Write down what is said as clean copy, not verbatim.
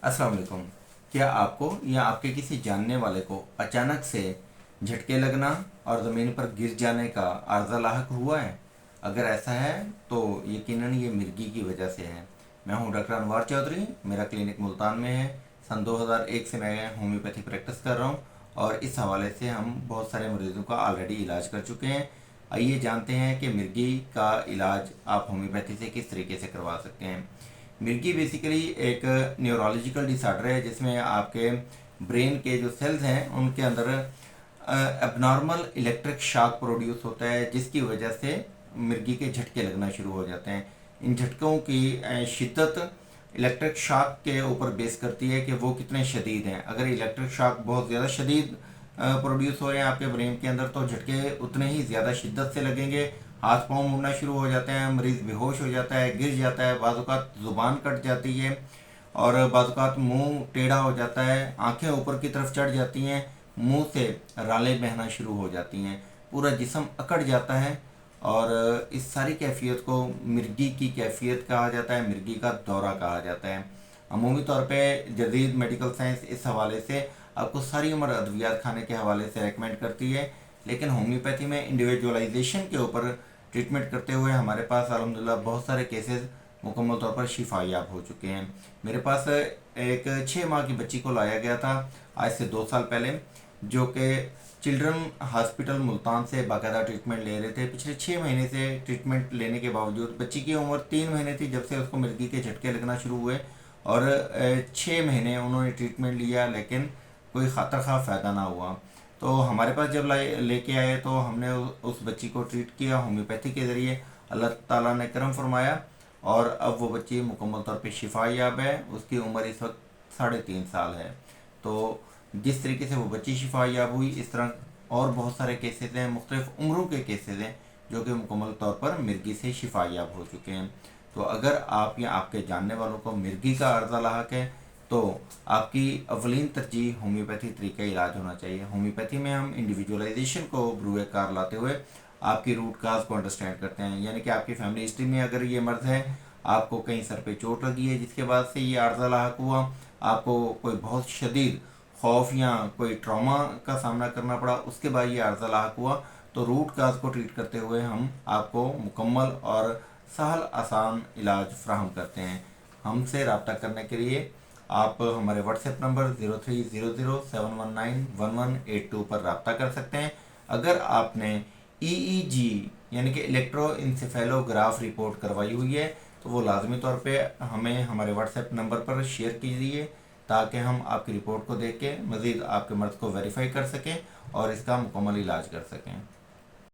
अस्सलाम वालेकुम। क्या आपको या आपके किसी जानने वाले को अचानक से झटके लगना और ज़मीन पर गिर जाने का आर्ज़ा लाहक हुआ है? अगर ऐसा है तो यकीनन ये मिर्गी की वजह से है। मैं हूं डॉक्टर अनवार चौधरी, मेरा क्लिनिक मुल्तान में है। सन 2001 से मैं होम्योपैथी प्रैक्टिस कर रहा हूं और इस हवाले से हम बहुत सारे मरीज़ों का ऑलरेडी इलाज कर चुके हैं। आइए जानते हैं कि मिर्गी का इलाज आप होम्योपैथी से किस तरीके से करवा सकते हैं। मिर्गी बेसिकली एक न्यूरोलॉजिकल डिसऑर्डर है जिसमें आपके ब्रेन के जो सेल्स हैं उनके अंदर एबनॉर्मल इलेक्ट्रिक शॉक प्रोड्यूस होता है, जिसकी वजह से मिर्गी के झटके लगना शुरू हो जाते हैं। इन झटकों की शिद्दत इलेक्ट्रिक शॉक के ऊपर बेस करती है कि वो कितने शदीद हैं। अगर इलेक्ट्रिक शॉक बहुत ज़्यादा शदीद प्रोड्यूस हो रहे हैं आपके ब्रेन के अंदर तो झटके उतने ही ज़्यादा शिद्दत से लगेंगे। हाथ पांव मुड़ना शुरू हो जाते हैं, मरीज़ बेहोश हो जाता है, गिर जाता है, बाज़-औक़ात ज़ुबान कट जाती है और बाज़-औक़ात मुंह टेढ़ा हो जाता है, आंखें ऊपर की तरफ चढ़ जाती हैं, मुंह से रालें बहना शुरू हो जाती हैं, पूरा जिस्म अकड़ जाता है। और इस सारी कैफियत को मिर्गी की कैफियत कहा जाता है, मिर्गी का दौरा कहा जाता है। अमूमी तौर पे जदीद मेडिकल साइंस इस हवाले से आपको सारी उम्र अद्वियात खाने के हवाले से रेकमेंड करती है, लेकिन होम्योपैथी में इंडिविजुअलाइजेशन के ऊपर ट्रीटमेंट करते हुए हमारे पास अल्हम्दुलिल्लाह बहुत सारे केसेस मुकम्मल तौर पर शिफायाब हो चुके हैं। मेरे पास एक 6 माह की बच्ची को लाया गया था आज से 2 साल पहले, जो कि चिल्ड्रन हॉस्पिटल मुल्तान से बाकायदा ट्रीटमेंट ले रहे थे। पिछले 6 महीने से ट्रीटमेंट लेने के बावजूद, बच्ची की उम्र 3 महीने थी जब से उसको मिर्गी के झटके लगना शुरू हुए, और 6 महीने उन्होंने ट्रीटमेंट लिया लेकिन कोई खातर खा फ़ायदा ना हुआ। तो हमारे पास जब लेके आए तो हमने उस बच्ची को ट्रीट किया होम्योपैथी के ज़रिए। अल्लाह ताला ने करम फरमाया और अब वो बच्ची मुकम्मल तौर पे शिफा याब है। उसकी उम्र इस वक्त 3.5 साल है। तो जिस तरीके से वो बच्ची शिफा याब हुई, इस तरह और बहुत सारे केसेस हैं, मुख्तलिफ उम्रों के केसेस हैं जो कि मुकम्मल तौर पर मिर्गी से शिफा याब हो चुके हैं। तो अगर आप या आपके जानने वालों को मिर्गी का अर्जा लाहक है तो आपकी अवलीन तरजीह होम्योपैथी तरीका इलाज होना चाहिए। होम्योपैथी में हम इंडिविजुअलाइजेशन को ब्रूए कार लाते हुए आपकी रूट काज को अंडरस्टैंड करते हैं, यानी कि आपकी फैमिली हिस्ट्री में अगर ये मर्ज है, आपको कहीं सर पे चोट लगी है जिसके बाद से ये अर्जा लाहक हुआ, आपको कोई बहुत शदीद खौफ या कोई ट्रॉमा का सामना करना पड़ा, उसके बाद ये अर्जा लाहक हुआ, तो रूट काज को ट्रीट करते हुए हम आपको मुकम्मल और सहल आसान इलाज फ्राहम करते हैं। हमसे रब्ता करने के लिए आप हमारे व्हाट्सएप नंबर 030071191182 पर रब्ता कर सकते हैं। अगर आपने ईईजी यानी कि इलेक्ट्रोइंसेफेलोग्राफ रिपोर्ट करवाई हुई है तो वो लाजमी तौर पे हमें हमारे व्हाट्सएप नंबर पर शेयर कीजिए, ताकि हम आपकी रिपोर्ट को देख के मज़ीद आपके मर्ज़ को वेरीफाई कर सकें और इसका मुकम्मल इलाज कर सकें।